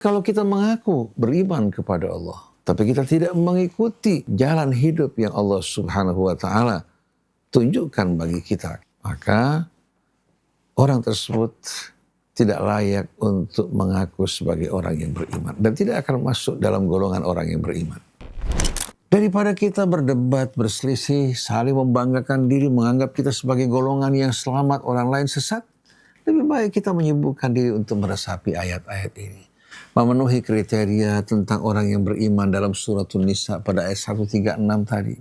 Kalau kita mengaku beriman kepada Allah, tapi kita tidak mengikuti jalan hidup yang Allah Subhanahu wa Ta'ala tunjukkan bagi kita, maka orang tersebut tidak layak untuk mengaku sebagai orang yang beriman dan tidak akan masuk dalam golongan orang yang beriman. Daripada kita berdebat, berselisih, saling membanggakan diri, menganggap kita sebagai golongan yang selamat, orang lain sesat, lebih baik kita menyibukkan diri untuk meresapi ayat-ayat ini. Memenuhi kriteria tentang orang yang beriman dalam suratul Nisa pada ayat 136 tadi.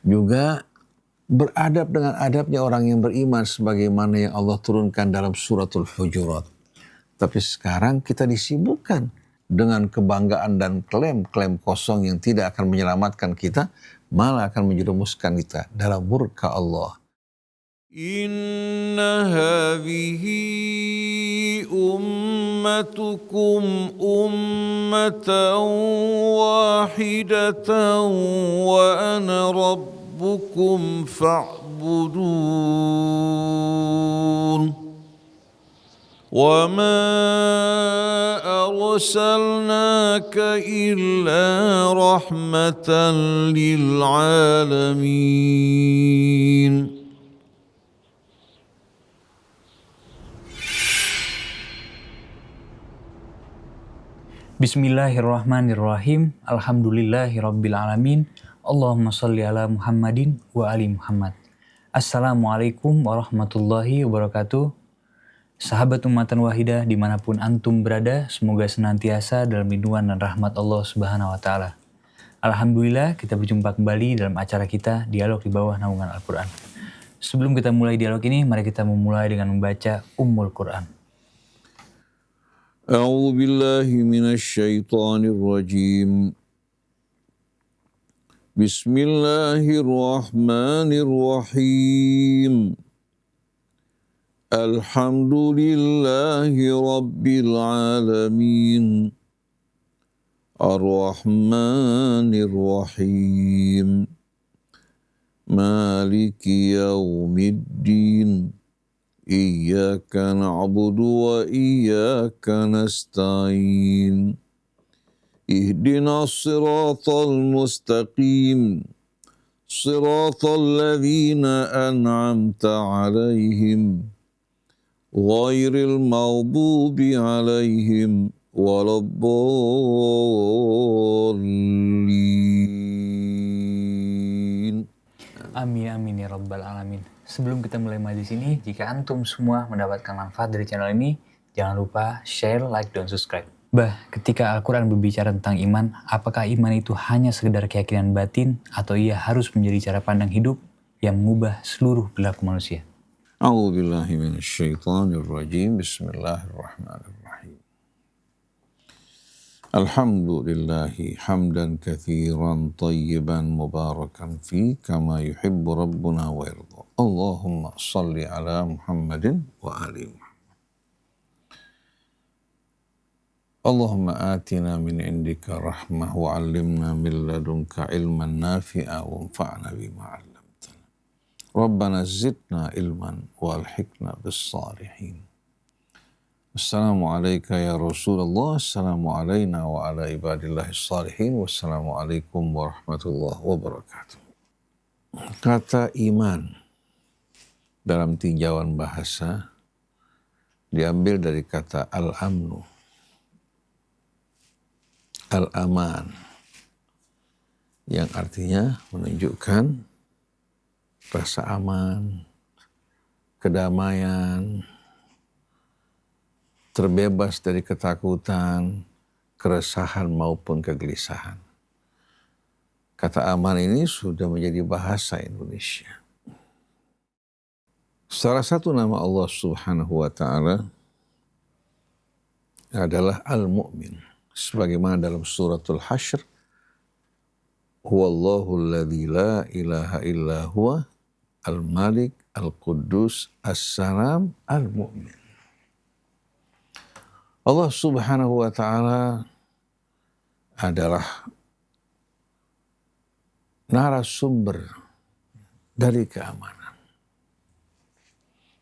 Juga beradab dengan adabnya orang yang beriman sebagaimana yang Allah turunkan dalam suratul Hujurat. Tapi sekarang kita disibukkan dengan kebanggaan dan klaim-klaim kosong yang tidak akan menyelamatkan kita, malah akan menjerumuskan kita dalam murka Allah. Inna hadhihi ummatukum ummatan wahidatan wa ana rabbukum fa'budun. وَمَا أَرْسَلْنَاكَ إِلَّا رَحْمَةً لِلْعَالَمِينَ. Bismillahirrahmanirrahim. Alhamdulillahirrabbilalamin. Allahumma salli ala Muhammadin wa ali Muhammad. Assalamualaikum warahmatullahi wabarakatuh. Sahabat Ummatan Wahidah dimanapun antum berada, semoga senantiasa dalam lindungan dan rahmat Allah Subhanahu wa Ta'ala. Alhamdulillah kita berjumpa kembali dalam acara kita Dialog di Bawah Naungan Al-Quran. Sebelum kita mulai dialog ini, mari kita memulai dengan membaca Ummul Quran. A'udzu billahi minasy syaithanir rajim. Bismillahirrahmanirrahim. Alhamdulillahi rabbil alamin. Ar-Rahmanir Rahim. Maliki yaumiddin. Iyyaka na'budu wa iyyaka nasta'in. Ihdinas siratal mustaqim. Siratal ladzina an'amta 'alaihim. Ghairil maghdubi 'alaihim waladdallin. Amin amin ya rabbal alamin. Sebelum kita mulai majelis ini, jika antum semua mendapatkan manfaat dari channel ini, jangan lupa share, like, dan subscribe. Ketika Al-Quran berbicara tentang iman, apakah iman itu hanya sekedar keyakinan batin atau ia harus menjadi cara pandang hidup yang mengubah seluruh perilaku manusia? A'udzubillahi minasyaitonirrajim. Bismillahirrahmanirrahim. Alhamdulillahi hamdan katsiran tayyiban mubarakan fi kama yuhibbu rabbuna wa yarda. Allahumma salli ala Muhammadin wa ali Muhammad. Allahumma atina min indika rahmah wa 'allimna min ladunka ilman nafi'a wa anfa'na bima 'allamtana. Rabbana zidna ilman wa alhiqna bis salihin. Assalamu alayka ya Rasulullah, assalamu alayna wa ala ibadillahis salihin, wassalamu alaikum warahmatullahi wabarakatuh. Kata iman dalam tinjauan bahasa diambil dari kata al-amnu, al-aman, yang artinya menunjukkan rasa aman, kedamaian, terbebas dari ketakutan, keresahan maupun kegelisahan. Kata aman ini sudah menjadi bahasa Indonesia. Salah satu nama Allah Subhanahu wa Ta'ala adalah Al-Mu'min. Sebagaimana dalam suratul Hasyr, Huwallahu alladzi la ilaha illa huwa al-Malik al-Quddus as-Salam al-Mu'min. Allah Subhanahu wa Ta'ala adalah narasumber dari keamanan.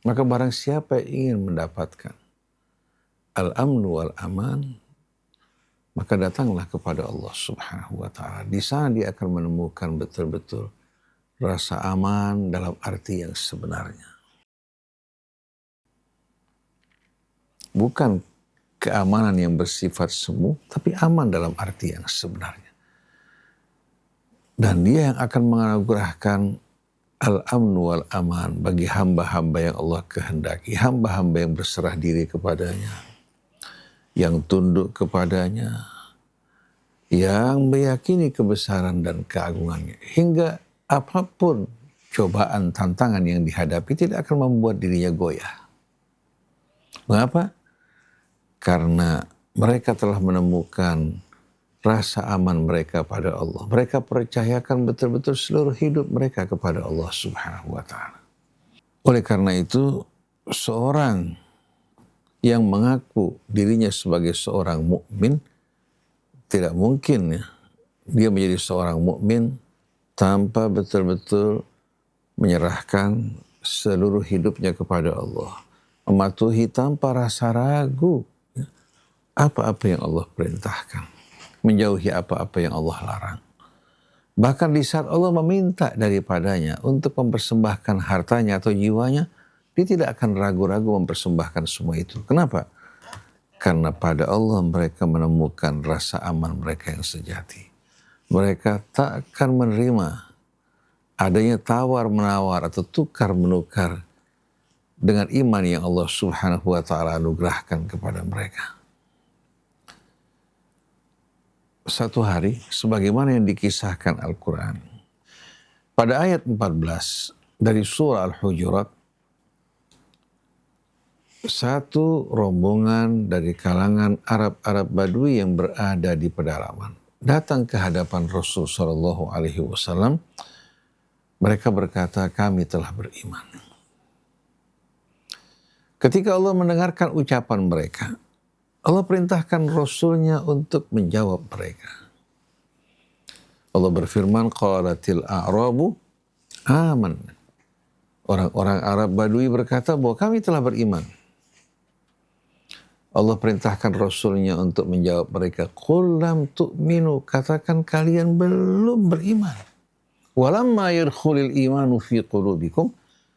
Maka barang siapa yang ingin mendapatkan al-amnu wal-aman, maka datanglah kepada Allah Subhanahu wa Ta'ala. Di sana dia akan menemukan betul-betul rasa aman dalam arti yang sebenarnya. Bukan keamanan yang bersifat semu, tapi aman dalam arti yang sebenarnya. Dan dia yang akan menganugerahkan al-amn wal aman bagi hamba-hamba yang Allah kehendaki, hamba-hamba yang berserah diri kepadanya, yang tunduk kepadanya, yang meyakini kebesaran dan keagungannya, hingga apapun cobaan, tantangan yang dihadapi tidak akan membuat dirinya goyah. Mengapa? Karena mereka telah menemukan rasa aman mereka pada Allah. Mereka percayakan betul-betul seluruh hidup mereka kepada Allah Subhanahu wa Ta'ala. Oleh karena itu, seorang yang mengaku dirinya sebagai seorang mukmin tidak mungkin dia menjadi seorang mukmin tanpa betul-betul menyerahkan seluruh hidupnya kepada Allah, mematuhi tanpa rasa ragu apa-apa yang Allah perintahkan, menjauhi apa-apa yang Allah larang. Bahkan di saat Allah meminta daripadanya untuk mempersembahkan hartanya atau jiwanya, dia tidak akan ragu-ragu mempersembahkan semua itu. Kenapa? Karena pada Allah mereka menemukan rasa aman mereka yang sejati. Mereka tak akan menerima adanya tawar-menawar atau tukar-menukar dengan iman yang Allah Subhanahu wa Ta'ala anugerahkan kepada mereka. Satu hari, sebagaimana yang dikisahkan Al-Quran, pada ayat 14 dari surah Al-Hujurat, satu rombongan dari kalangan Arab-Arab Badui yang berada di pedalaman datang ke hadapan Rasul Shallallahu Alaihi Wasallam. Mereka berkata, kami telah beriman. Ketika Allah mendengarkan ucapan mereka, Allah perintahkan Rasulnya untuk menjawab mereka. Allah berfirman, qalatil a'rabu aman. Orang-orang Arab Badui berkata bahwa kami telah beriman. Allah perintahkan Rasulnya untuk menjawab mereka, qul lam tu'minu, katakan kalian belum beriman. Walamma yadkhulil imanu fi qulubikum,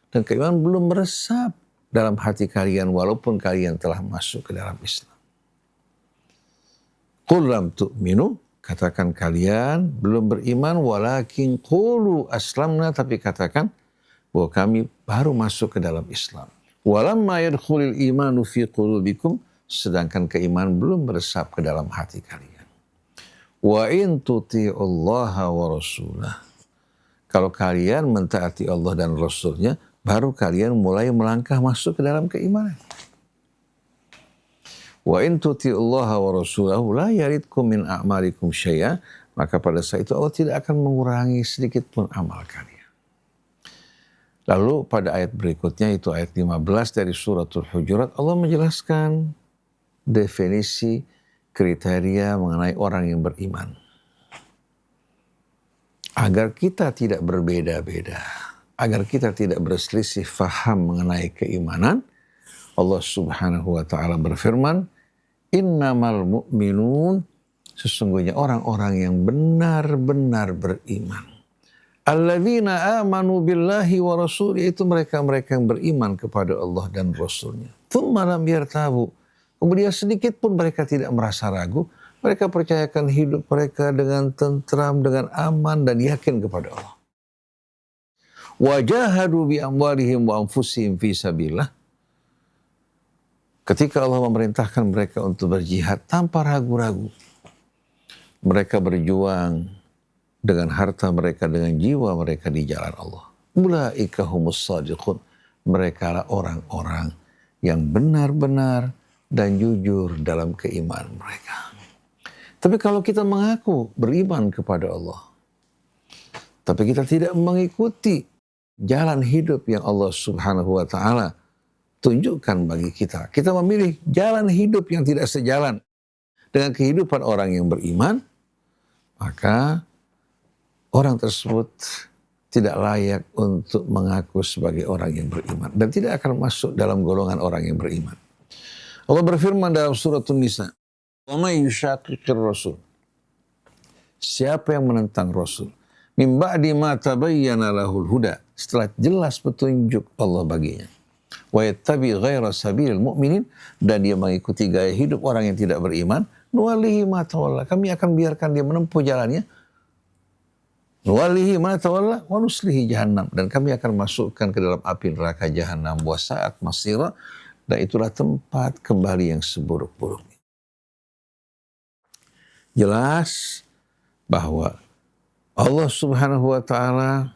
dan keimanan belum meresap dalam hati kalian walaupun kalian telah masuk ke dalam Islam. Qul lam tu'minu, katakan kalian belum beriman, walakin qulu aslamna, tapi katakan bahwa kami baru masuk ke dalam Islam. Walamma yadkhulil imanu fi qulubikum, sedangkan keimanan belum meresap ke dalam hati kalian. Wa in tuti'ullaha wa rasulah, kalau kalian mentaati Allah dan Rasulnya, baru kalian mulai melangkah masuk ke dalam keimanan. Wa in tuti'ullaha wa rasulahu la yaridkum min a'malikum syai'a, maka pada saat itu Allah tidak akan mengurangi sedikit pun amal kalian. Lalu pada ayat berikutnya, itu ayat 15 dari suratul Hujurat, Allah menjelaskan definisi kriteria mengenai orang yang beriman. Agar kita tidak berbeda-beda, agar kita tidak berselisih faham mengenai keimanan, Allah Subhanahu wa Ta'ala berfirman, innamal mu'minun, sesungguhnya orang-orang yang benar-benar beriman. Alladzina amanu billahi wa rasulih, itu mereka-mereka yang beriman kepada Allah dan Rasulnya. Tsumma lam yartabu, kemudian sedikit pun mereka tidak merasa ragu, mereka percayakan hidup mereka dengan tentram, dengan aman dan yakin kepada Allah. Wajahadu bi amwalihim wa anfusihim fi sabilillah, ketika Allah memerintahkan mereka untuk berjihad tanpa ragu-ragu, mereka berjuang dengan harta mereka, dengan jiwa mereka di jalan Allah. Ulaika humus shadiqun, mereka lah orang-orang yang benar-benar dan jujur dalam keimanan mereka. Tapi kalau kita mengaku beriman kepada Allah, tapi kita tidak mengikuti jalan hidup yang Allah Subhanahu wa Ta'ala tunjukkan bagi kita, kita memilih jalan hidup yang tidak sejalan dengan kehidupan orang yang beriman, maka orang tersebut tidak layak untuk mengaku sebagai orang yang beriman dan tidak akan masuk dalam golongan orang yang beriman. Allah berfirman dalam surat An-Nisa, Wa may yushaqiqir rasul. Siapa yang menentang Rasul? Min ba'di ma tabayyana lahul huda. Setelah jelas petunjuk Allah baginya. Wa yattabi ghaira sabilil mu'minin. Dan dia mengikuti gaya hidup orang yang tidak beriman. Nuwalihi ma tawalla. Kami akan biarkan dia menempuh jalannya. Nuwalihi ma tawalla wa nuslihi jahannam. Dan kami akan masukkan ke dalam api neraka jahannam. Wa sa'at masira. Dan itulah tempat kembali yang seburuk-buruknya. Jelas bahwa Allah Subhanahu wa Ta'ala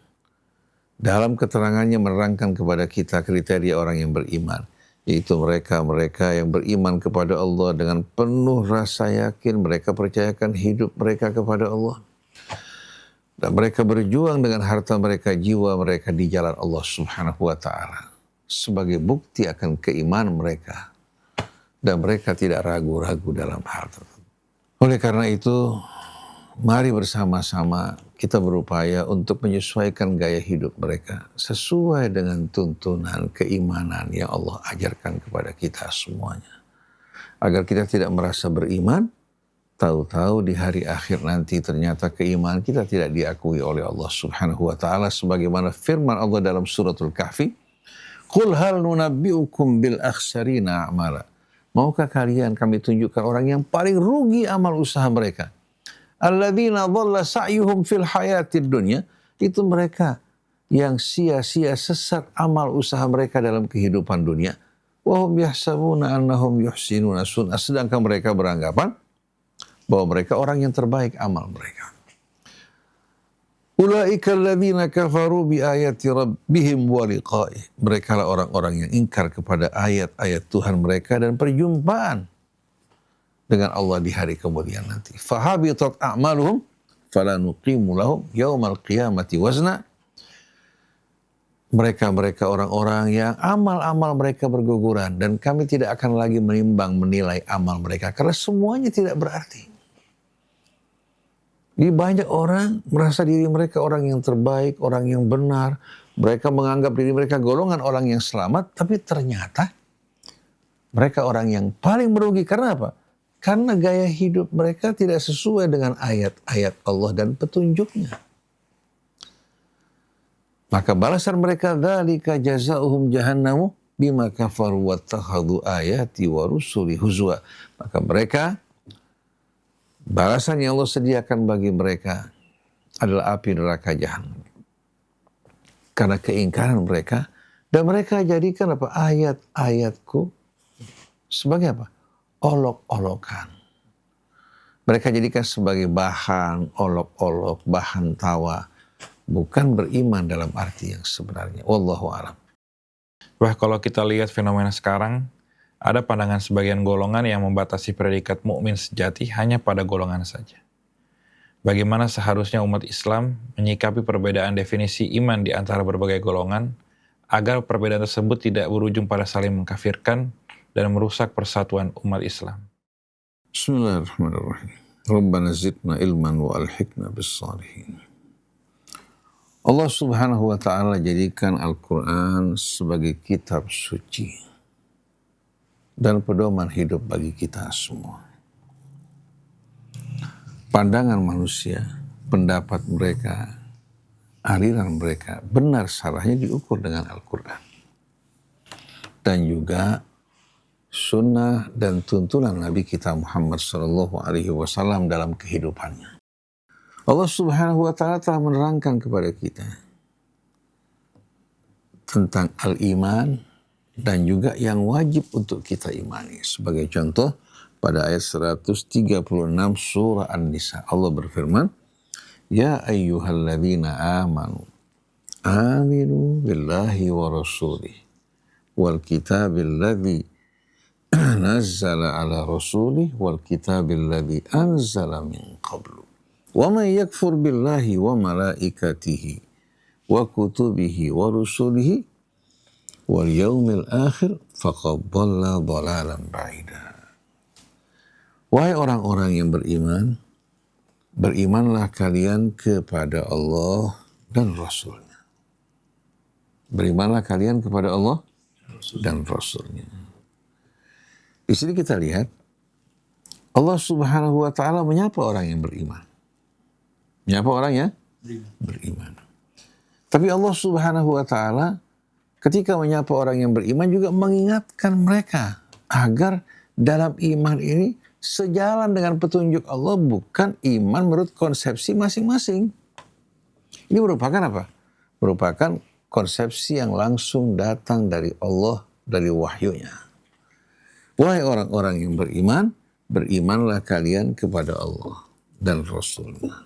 dalam keterangannya menerangkan kepada kita kriteria orang yang beriman, yaitu mereka yang beriman kepada Allah dengan penuh rasa yakin, mereka percayakan hidup mereka kepada Allah, dan mereka berjuang dengan harta mereka, jiwa mereka di jalan Allah Subhanahu wa Ta'ala sebagai bukti akan keimanan mereka, dan mereka tidak ragu-ragu dalam hal tersebut. Oleh karena itu, mari bersama-sama kita berupaya untuk menyesuaikan gaya hidup mereka sesuai dengan tuntunan keimanan yang Allah ajarkan kepada kita semuanya. Agar kita tidak merasa beriman, tahu-tahu di hari akhir nanti ternyata keimanan kita tidak diakui oleh Allah Subhanahu wa Ta'ala, sebagaimana firman Allah dalam suratul Kahfi, "Qul hal nunabbi'ukum bil akhsarina a'mala." Maukah kalian kami tunjukkan orang yang paling rugi amal usaha mereka? Alladzina dhalla sa'yuhum fil hayatid dunya. Itu mereka yang sia-sia sesat amal usaha mereka dalam kehidupan dunia. Wa hum yahsabuna annahum yuhsinuna sun'a. Sedangkan mereka beranggapan bahwa mereka orang yang terbaik amal mereka. Ulaika alladzina kafaru bi ayati rabbihim wa liqa'ih. Mereka lah orang-orang yang ingkar kepada ayat-ayat Tuhan mereka dan perjumpaan dengan Allah di hari kemudian nanti. Fahabitat a'maluhum fala nuqimu lahum yaumal qiyamati wazna. Mereka orang-orang yang amal-amal mereka berguguran dan kami tidak akan lagi menimbang menilai amal mereka karena semuanya tidak berarti. Jadi banyak orang merasa diri mereka orang yang terbaik, orang yang benar. Mereka menganggap diri mereka golongan orang yang selamat, tapi ternyata mereka orang yang paling merugi. Karena apa? Karena gaya hidup mereka tidak sesuai dengan ayat-ayat Allah dan petunjuknya. Maka balasan mereka, dzalika jazaohum jahannamu bima kafaru wattakhadhu ayati wa rusuli huzwa. Maka mereka, balasan yang Allah sediakan bagi mereka adalah api neraka jahanam. Karena keingkaran mereka, dan mereka jadikan apa? Ayat-ayatku sebagai apa? Olok-olokan. Mereka jadikan sebagai bahan olok-olok, bahan tawa. Bukan beriman dalam arti yang sebenarnya. Wallahu a'lam. Wah, kalau kita lihat fenomena sekarang, ada pandangan sebagian golongan yang membatasi predikat mukmin sejati hanya pada golongan saja. Bagaimana seharusnya umat Islam menyikapi perbedaan definisi iman di antara berbagai golongan agar perbedaan tersebut tidak berujung pada saling mengkafirkan dan merusak persatuan umat Islam. Bismillahirrahmanirrahim. Rabbana zidna ilman wa alhiqna bis salihin. Allah Subhanahu wa Ta'ala jadikan Al-Quran sebagai kitab suci dan pedoman hidup bagi kita semua. Pandangan manusia, pendapat mereka, aliran mereka, benar salahnya diukur dengan Al-Quran. Dan juga sunnah dan tuntunan Nabi kita Muhammad SAW dalam kehidupannya. Allah Subhanahu wa Ta'ala telah menerangkan kepada kita tentang al-iman dan juga yang wajib untuk kita imani. Sebagai contoh, pada ayat 136 surah An-Nisa, Allah berfirman, Ya ayyuhalladzina amanu, aminu billahi wa rasulih, wal kitabil ladzi nazzala ala rasulih, wal kitabil ladzi anzala min qablu. Wa man yakfur billahi wa malaikatihi, wa kutubihi wa rusulihi, wal yaumil akhir faqad dhalla dhalalan ba'ida. Wahai orang-orang yang beriman, berimanlah kalian kepada Allah dan Rasul-Nya. Berimanlah kalian kepada Allah dan Rasul-Nya. Di sini kita lihat Allah Subhanahu wa taala menyapa orang yang beriman. Menyapa orang yang beriman. Tapi Allah Subhanahu wa taala ketika menyapa orang yang beriman juga mengingatkan mereka agar dalam iman ini sejalan dengan petunjuk Allah, bukan iman menurut konsepsi masing-masing. Ini merupakan apa? Merupakan konsepsi yang langsung datang dari Allah, dari wahyunya. Wahai orang-orang yang beriman, berimanlah kalian kepada Allah dan Rasul-Nya.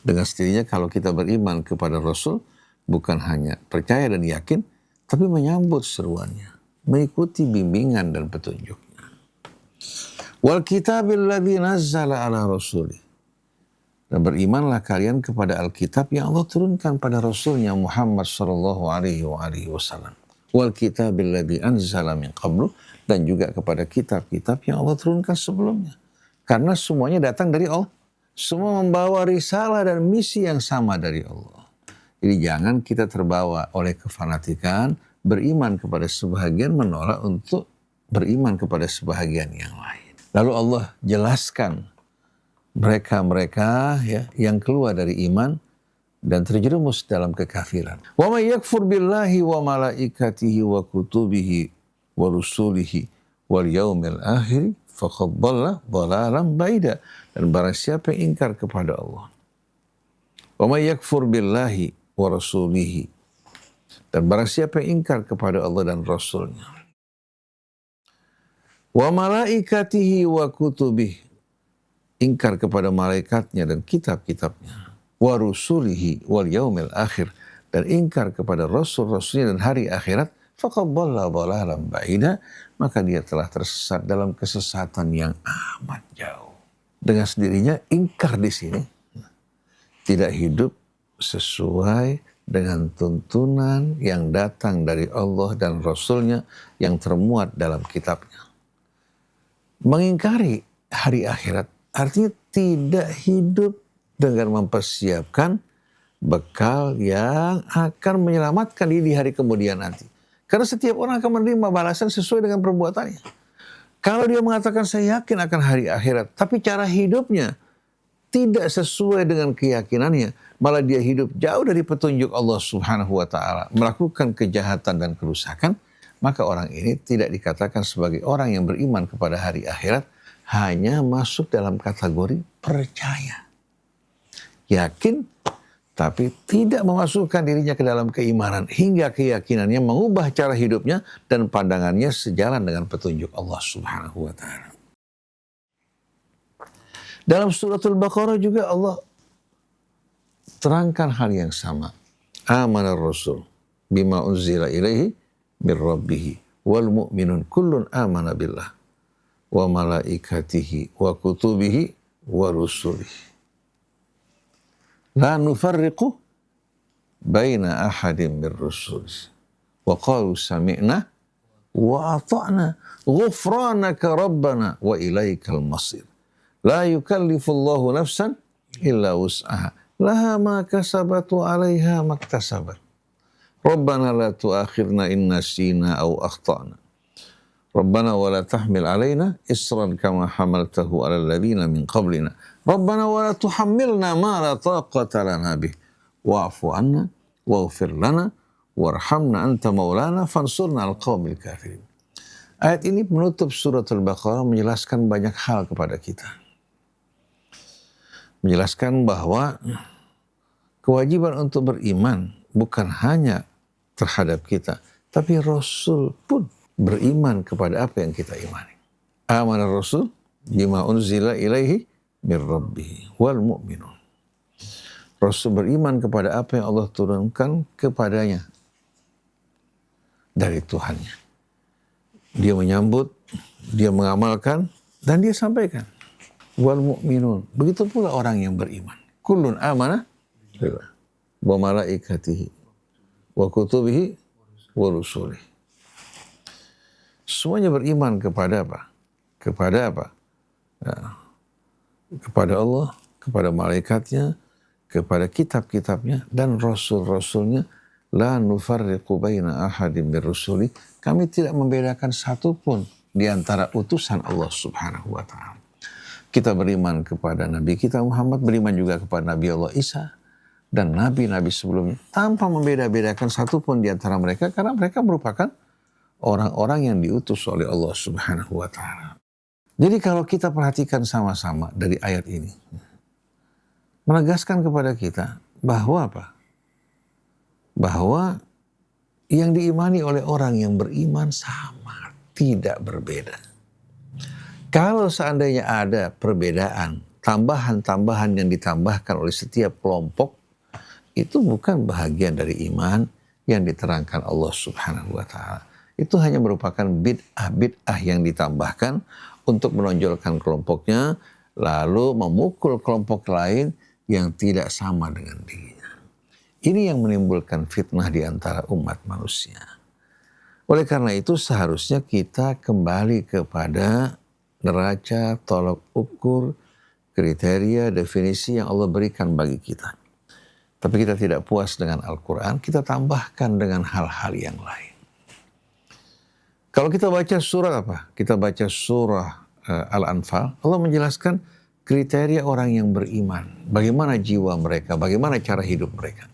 Dengan sendirinya kalau kita beriman kepada Rasul, bukan hanya percaya dan yakin, tapi menyambut seruannya, mengikuti bimbingan dan petunjuknya. Wal kitabil ladzi nazzala ala rasulih. Dan berimanlah kalian kepada Alkitab yang Allah turunkan pada Rasulnya Muhammad sallallahu alaihi wasallam. Wal kitabil ladzi anzala min qablu, dan juga kepada kitab-kitab yang Allah turunkan sebelumnya. Karena semuanya datang dari Allah. Semua membawa risalah dan misi yang sama dari Allah. Jadi jangan kita terbawa oleh kefanatikan, beriman kepada sebahagian, menolak untuk beriman kepada sebahagian yang lain. Lalu Allah jelaskan mereka ya yang keluar dari iman dan terjerumus dalam kekafiran. Wa may yakfur billahi wa malaikatihi wa kutubihi wa rusulihi wal yaumil akhir faqad dhalla dhalalan ba'ida. Dan barang siapa yang ingkar kepada Allah. Wa may yakfur billahi wa rasulihi. Dan barang siapa yang ingkar kepada Allah dan Rasulnya. Wa malaikatihi wa kutubihi. Ingkar kepada malaikatnya dan kitab-kitabnya. Wa rusulihi wal yaumil akhir. Dan ingkar kepada rasul-rasulnya dan hari akhirat. Faqad dhalla dhalalan ba'ida. Maka dia telah tersesat dalam kesesatan yang amat jauh. Dengan sendirinya ingkar di sini tidak hidup sesuai dengan tuntunan yang datang dari Allah dan Rasulnya yang termuat dalam kitabnya. Mengingkari hari akhirat artinya tidak hidup dengan mempersiapkan bekal yang akan menyelamatkan diri di hari kemudian nanti. Karena setiap orang akan menerima balasan sesuai dengan perbuatannya. Kalau dia mengatakan saya yakin akan hari akhirat, tapi cara hidupnya tidak sesuai dengan keyakinannya, malah dia hidup jauh dari petunjuk Allah Subhanahu wa taala, melakukan kejahatan dan kerusakan, maka orang ini tidak dikatakan sebagai orang yang beriman kepada hari akhirat, hanya masuk dalam kategori percaya. Yakin, tapi tidak memasukkan dirinya ke dalam keimanan hingga keyakinannya mengubah cara hidupnya dan pandangannya sejalan dengan petunjuk Allah Subhanahu wa taala. Dalam suratul Baqarah juga Allah terangkan hal yang sama. Amanar Rasul bima unzila ilaihi min rabbih wal mu'minun kullun amana billah wa malaikatihi wa kutubihi wa rusulihi. La nufarriqu baina ahadin min rusul. Wa qalu sami'na wa ata'na ghufranaka rabbana wa ilaikal masir. La yukallifullahu nafsan illa wus'aha. Laha ma kasabat wa 'alaiha maktasabat. Rabbana la tu'akhirna in nasina aw akhtana. Rabbana wa la tahmil 'alaina isran kama hamaltahu 'alal ladzina min qablina. Rabbana wa la tuhammilna ma la taqata lana bih. Wa'fu 'anna waghfir lana warhamna anta maulana fansurna al-qaumil kafirin. Ayat ini menutup surat Al-Baqarah menjelaskan banyak hal kepada kita. Menjelaskan bahwa kewajiban untuk beriman bukan hanya terhadap kita, tapi Rasul pun beriman kepada apa yang kita imani. Amanar Rasul bima unzila ilaihi min rabbih wal mu'minun. Rasul beriman kepada apa yang Allah turunkan kepadanya dari Tuhannya. Dia menyambut, dia mengamalkan, dan dia sampaikan. Wal mu'minun. Begitu pula orang yang beriman. Kullun amana billah wa malaikatihi wa kutubihi wa rusulihi. Semuanya beriman kepada apa? Kepada apa? Ya. Kepada Allah, kepada malaikatnya, kepada kitab-kitabnya, dan rasul-rasulnya. La nufarriqu baina ahadin min rusuli. Kami tidak membedakan satu pun di antara utusan Allah Subhanahu wa taala. Kita beriman kepada Nabi kita Muhammad, beriman juga kepada Nabi Allah Isa, dan Nabi-Nabi sebelumnya, tanpa membeda-bedakan satupun di antara mereka, karena mereka merupakan orang-orang yang diutus oleh Allah Subhanahu wa Ta'ala. Jadi kalau kita perhatikan sama-sama dari ayat ini, menegaskan kepada kita bahwa apa? Bahwa yang diimani oleh orang yang beriman sama, tidak berbeda. Kalau seandainya ada perbedaan, tambahan-tambahan yang ditambahkan oleh setiap kelompok, itu bukan bahagian dari iman yang diterangkan Allah Subhanahu wa Ta'ala. Itu hanya merupakan bid'ah yang ditambahkan untuk menonjolkan kelompoknya, lalu memukul kelompok lain yang tidak sama dengan dirinya. Ini yang menimbulkan fitnah di antara umat manusia. Oleh karena itu seharusnya kita kembali kepada neraca, tolok ukur, kriteria, definisi yang Allah berikan bagi kita. Tapi kita tidak puas dengan Al-Quran, kita tambahkan dengan hal-hal yang lain. Kalau kita baca surat apa? Kita baca surah Al-Anfal, Allah menjelaskan kriteria orang yang beriman. Bagaimana jiwa mereka, bagaimana cara hidup mereka.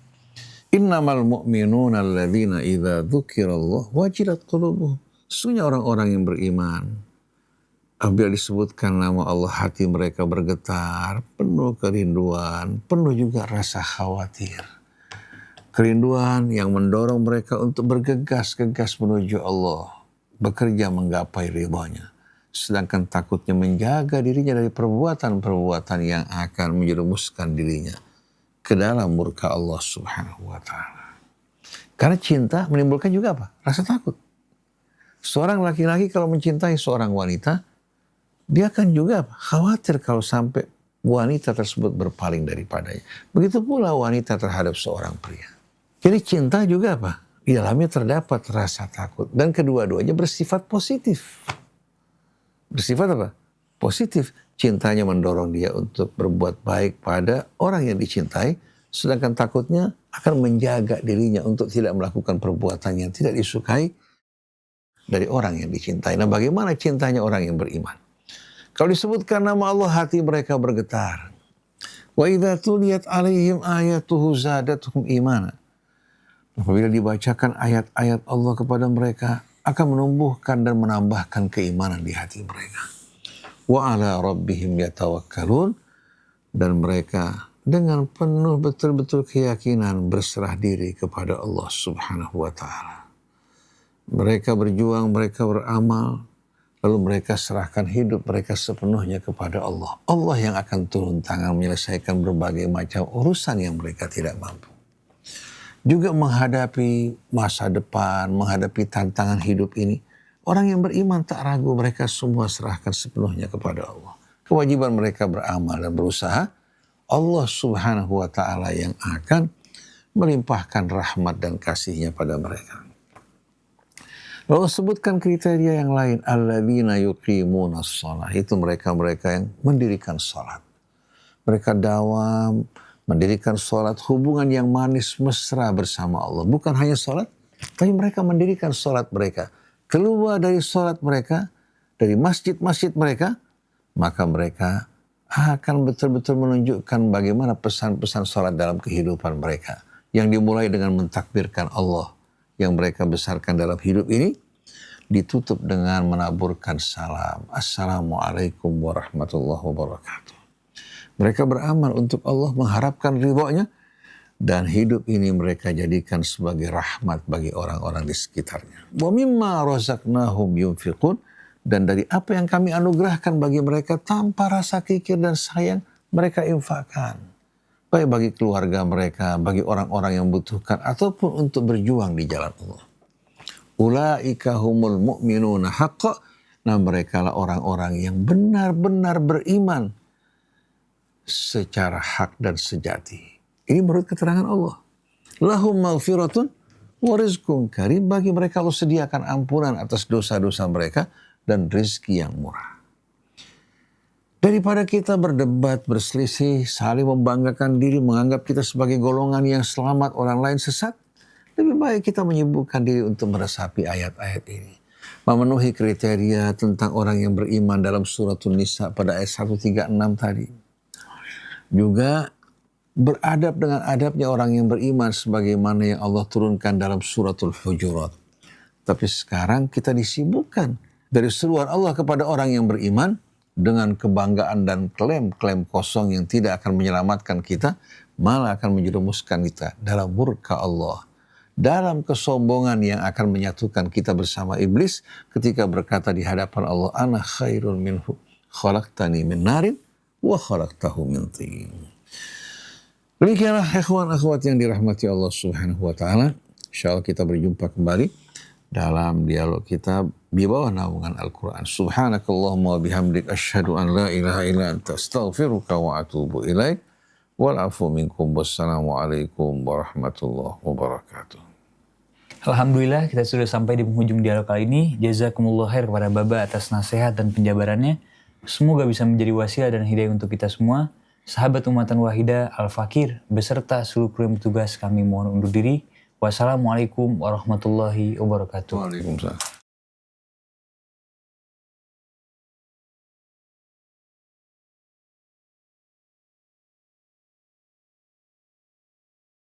Innamal mu'minuna alladzina idza dzukirallah wajilat qulubuhum. Sesungguhnya orang-orang yang beriman, apabila disebutkan nama Allah, hati mereka bergetar, penuh kerinduan, penuh juga rasa khawatir. Kerinduan yang mendorong mereka untuk bergegas-gegas menuju Allah, bekerja menggapai ridhonya. Sedangkan takutnya menjaga dirinya dari perbuatan-perbuatan yang akan menjerumuskan dirinya ke dalam murka Allah Subhanahu wa Ta'ala. Karena cinta menimbulkan juga apa? Rasa takut. Seorang laki-laki kalau mencintai seorang wanita, dia akan juga khawatir kalau sampai wanita tersebut berpaling daripadanya. Begitu pula wanita terhadap seorang pria. Jadi cinta juga apa? Di dalamnya terdapat rasa takut. Dan kedua-duanya bersifat positif. Bersifat apa? Positif. Cintanya mendorong dia untuk berbuat baik pada orang yang dicintai. Sedangkan takutnya akan menjaga dirinya untuk tidak melakukan perbuatan yang tidak disukai dari orang yang dicintai. Nah, bagaimana cintanya orang yang beriman? Kalau disebutkan nama Allah, hati mereka bergetar. Wa idza tuliyat alaihim ayatuhu zadatuhum imana. Apabila dibacakan ayat-ayat Allah kepada mereka, akan menumbuhkan dan menambahkan keimanan di hati mereka. Wa ala rabbihim yatawakkalun. Dan mereka dengan penuh betul-betul keyakinan berserah diri kepada Allah Subhanahu wa Ta'ala. Mereka berjuang, mereka beramal, lalu mereka serahkan hidup mereka sepenuhnya kepada Allah. Allah yang akan turun tangan menyelesaikan berbagai macam urusan yang mereka tidak mampu. Juga menghadapi masa depan, menghadapi tantangan hidup ini. Orang yang beriman tak ragu, mereka semua serahkan sepenuhnya kepada Allah. Kewajiban mereka beramal dan berusaha, Allah Subhanahu wa Ta'ala yang akan melimpahkan rahmat dan kasih-Nya pada mereka. Lalu sebutkan kriteria yang lain, alladzina yuqimunas shalah, itu mereka-mereka yang mendirikan salat. Mereka dawam mendirikan salat, hubungan yang manis mesra bersama Allah. Bukan hanya salat, tapi mereka mendirikan salat mereka. Keluar dari salat mereka, dari masjid-masjid mereka, maka mereka akan betul-betul menunjukkan bagaimana pesan-pesan salat dalam kehidupan mereka. Yang dimulai dengan mentakbirkan Allah yang mereka besarkan dalam hidup ini, ditutup dengan menaburkan salam. Assalamualaikum warahmatullahi wabarakatuh. Mereka beramal untuk Allah, mengharapkan ridhonya, dan hidup ini mereka jadikan sebagai rahmat bagi orang-orang di sekitarnya. Wa mimma razaqnahum yunfiqun, dan dari apa yang kami anugerahkan bagi mereka tanpa rasa kikir dan sayang, mereka infakkan. Baik bagi keluarga mereka, bagi orang-orang yang membutuhkan, ataupun untuk berjuang di jalan Allah. Ulaika humul mu'minuna haqqa. Nah, mereka lah orang-orang yang benar-benar beriman secara hak dan sejati. Ini menurut keterangan Allah. Lahum maghfiratun wa rizqun karim. Bagi mereka Allah sediakan ampunan atas dosa-dosa mereka dan rezeki yang murah. Daripada kita berdebat, berselisih, saling membanggakan diri, menganggap kita sebagai golongan yang selamat, orang lain sesat, lebih baik kita menyibukkan diri untuk meresapi ayat-ayat ini. memenuhi kriteria tentang orang yang beriman dalam suratul Nisa pada ayat 136 tadi. Juga beradab dengan adabnya orang yang beriman sebagaimana yang Allah turunkan dalam suratul Hujurat. Tapi sekarang kita disibukkan dari seruan Allah kepada orang yang beriman dengan kebanggaan dan klaim-klaim kosong yang tidak akan menyelamatkan kita, malah akan menjerumuskan kita dalam murka Allah, dalam kesombongan yang akan menyatukan kita bersama iblis ketika berkata di hadapan Allah, ana khairun minhu khalaqtani min narin wa khalaqtahu min tin. Demikianlah ikhwan akhwat yang dirahmati Allah Subhanahu wa taala. Insyaallah kita berjumpa kembali dalam dialog kita di bawah naungan Al-Qur'an. Subhanakallahumma wa bihamdik asyhadu an la ilaha illa anta astaghfiruka wa atubu ilaik. Wal afu minkum. Wassalamu alaikum warahmatullahi wabarakatuh. Alhamdulillah kita sudah sampai di penghujung dialog kali ini. Jazakumullah khair kepada Baba atas nasihat dan penjabarannya. Semoga bisa menjadi wasilah dan hidayah untuk kita semua. Sahabat Umatan Wahidah Al-Fakir beserta seluruh kru yang bertugas kami mohon undur diri. Wassalamualaikum warahmatullahi wabarakatuh. Waalaikumsalam.